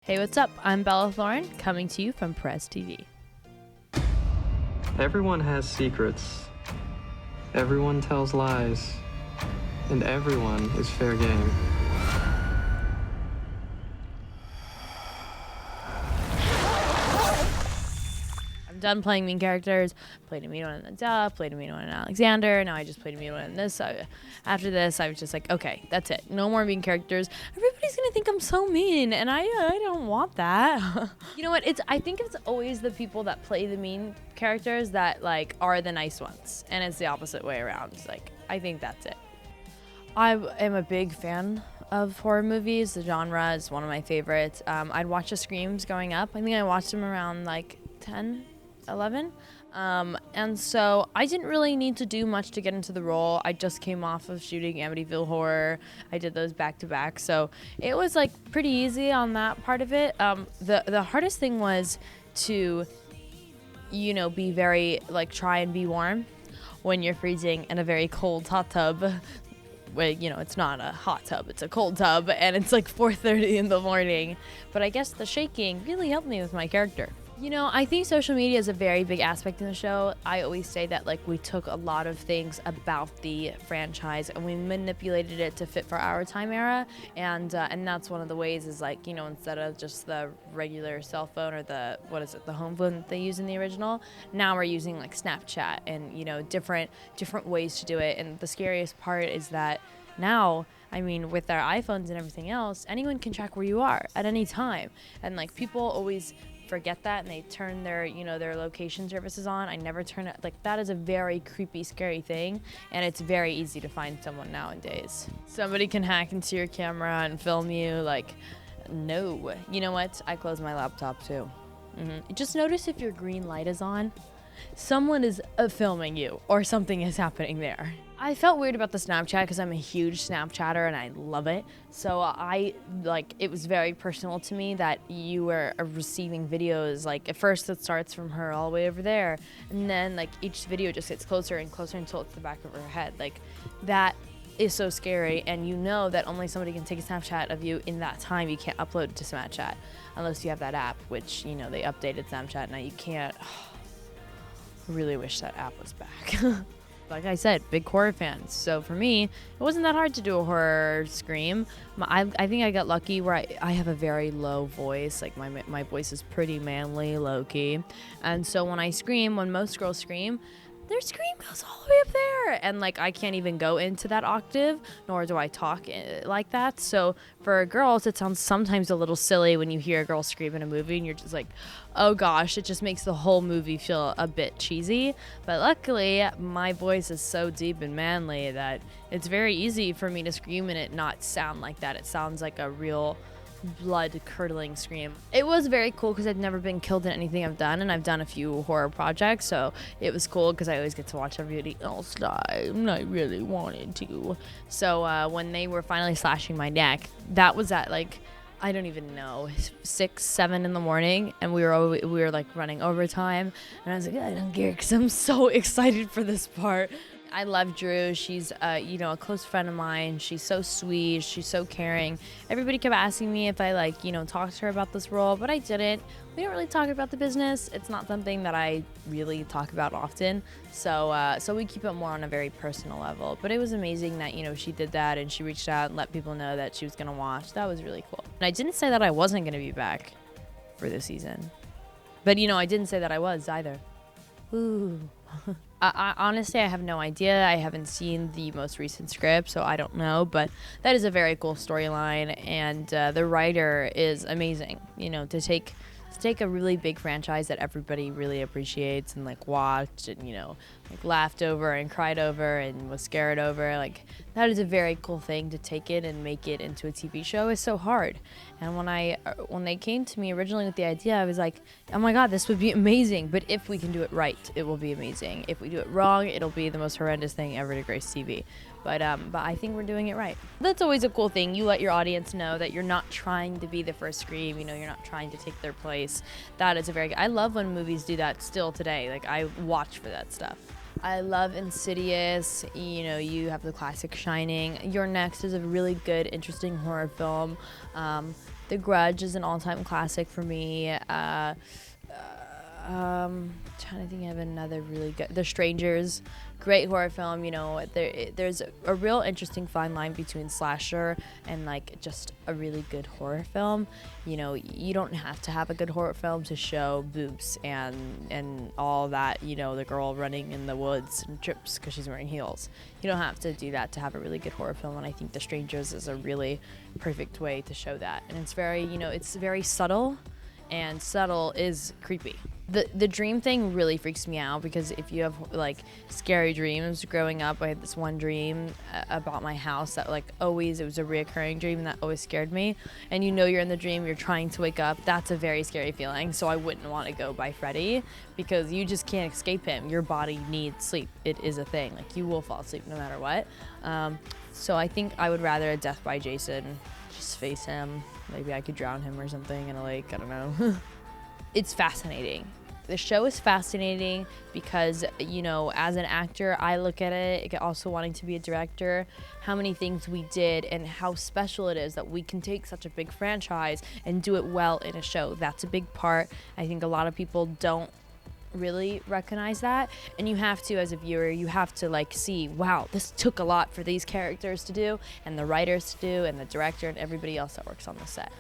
Hey, what's up? I'm Bella Thorne, coming to you from Perez TV. Everyone has secrets. Everyone tells lies. And everyone is fair game. I'm done playing mean characters. Played a mean one in the Duff, played a mean one in Alexander. Now I just played a mean one in this. After this, I was just like, okay, that's it. No more mean characters. Everybody's gonna think I'm so mean, and I don't want that. You know what? I think it's always the people that play the mean characters that like are the nice ones, and it's the opposite way around. It's like, I think that's it. I am a big fan of horror movies. The genre is one of my favorites. I'd watch the Screams growing up. I think I watched them around like 10, 11. And so I didn't really need to do much to get into the role. I just came off of shooting Amityville Horror. I did those back to back. So it was like pretty easy on that part of it. The hardest thing was to, be very, try and be warm when you're freezing in a very cold hot tub. Where, it's not a hot tub, it's a cold tub, and it's like 4:30 in the morning. But I guess the shaking really helped me with my character. I think social media is a very big aspect in the show. I always say that we took a lot of things about the franchise and we manipulated it to fit for our time era, and that's one of the ways is instead of just the regular cell phone or the home phone that they use in the original, now we're using Snapchat and different ways to do it. And the scariest part is that now, with our iPhones and everything else, anyone can track where you are at any time, and people always forget that and they turn their their location services on. I never turn it. That is a very creepy, scary thing, and it's very easy to find someone nowadays. Somebody can hack into your camera and film you. No. You know what? I close my laptop too. Just notice if your green light is on, someone is filming you or something is happening there. I felt weird about the Snapchat because I'm a huge Snapchatter and I love it. So it was very personal to me that you were receiving videos. At first it starts from her all the way over there, and then each video just gets closer and closer until it's the back of her head. That is so scary, and that only somebody can take a Snapchat of you in that time. You can't upload it to Snapchat unless you have that app, which they updated Snapchat. Now you can't. I really wish that app was back. Like I said, big horror fans. So for me, it wasn't that hard to do a horror scream. I think I got lucky where I have a very low voice. My voice is pretty manly, low-key. And so when I scream, when most girls scream, their scream goes all the way up there. And I can't even go into that octave, nor do I talk like that. So for girls, it sounds sometimes a little silly when you hear a girl scream in a movie and you're just like, oh gosh, it just makes the whole movie feel a bit cheesy. But luckily, my voice is so deep and manly that it's very easy for me to scream and it not sound like that. It sounds like a real blood-curdling scream. It was very cool because I've never been killed in anything I've done, and I've done a few horror projects, so it was cool because I always get to watch everybody else die, and I really wanted to. So when they were finally slashing my neck, that was at I don't even know, 6, 7 in the morning, and we were running overtime, and I was like, I don't care because I'm so excited for this part. I love Drew. She's, a close friend of mine. She's so sweet. She's so caring. Everybody kept asking me if I, talked to her about this role, but I didn't. We don't really talk about the business. It's not something that I really talk about often. So we keep it more on a very personal level. But it was amazing that, she did that and she reached out and let people know that she was going to watch. That was really cool. And I didn't say that I wasn't going to be back for this season. But, I didn't say that I was either. Ooh. Honestly, I have no idea. I haven't seen the most recent script, so I don't know. But that is a very cool storyline, and the writer is amazing. To take a really big franchise that everybody really appreciates and watched and laughed over and cried over and was scared over. That is a very cool thing to take it and make it into a TV show. Is so hard. And when they came to me originally with the idea, I was like, oh my God, this would be amazing. But if we can do it right, it will be amazing. If we do it wrong, it'll be the most horrendous thing ever to grace TV. But I think we're doing it right. That's always a cool thing. You let your audience know that you're not trying to be the first Scream. You're not trying to take their place. That is a very good. I love when movies do that still today. I watch for that stuff. I love Insidious. You have the classic Shining. Your Next is a really good, interesting horror film. The Grudge is an all-time classic for me. Trying to think of another really good. The Strangers, great horror film. You know, there's a real interesting fine line between slasher and like just a really good horror film. You know, you don't have to have a good horror film to show boobs and all that. You know, the girl running in the woods and trips because she's wearing heels. You don't have to do that to have a really good horror film. And I think The Strangers is a really perfect way to show that. And it's very, you know, it's very subtle, and subtle is creepy. The dream thing really freaks me out, because if you have like scary dreams growing up, I had this one dream about my house that like always, it was a reoccurring dream that always scared me. And you know you're in the dream, you're trying to wake up. That's a very scary feeling. So I wouldn't want to go by Freddy, because you just can't escape him. Your body needs sleep. It is a thing. Like, you will fall asleep no matter what. So I think I would rather a death by Jason. Just face him. Maybe I could drown him or something in a lake. I don't know. It's fascinating. The show is fascinating because, you know, as an actor, I look at it also wanting to be a director, how many things we did and how special it is that we can take such a big franchise and do it well in a show. That's a big part. I think a lot of people don't really recognize that, and you have to, as a viewer, you have to like see, wow, this took a lot for these characters to do, and the writers to do, and the director and everybody else that works on the set.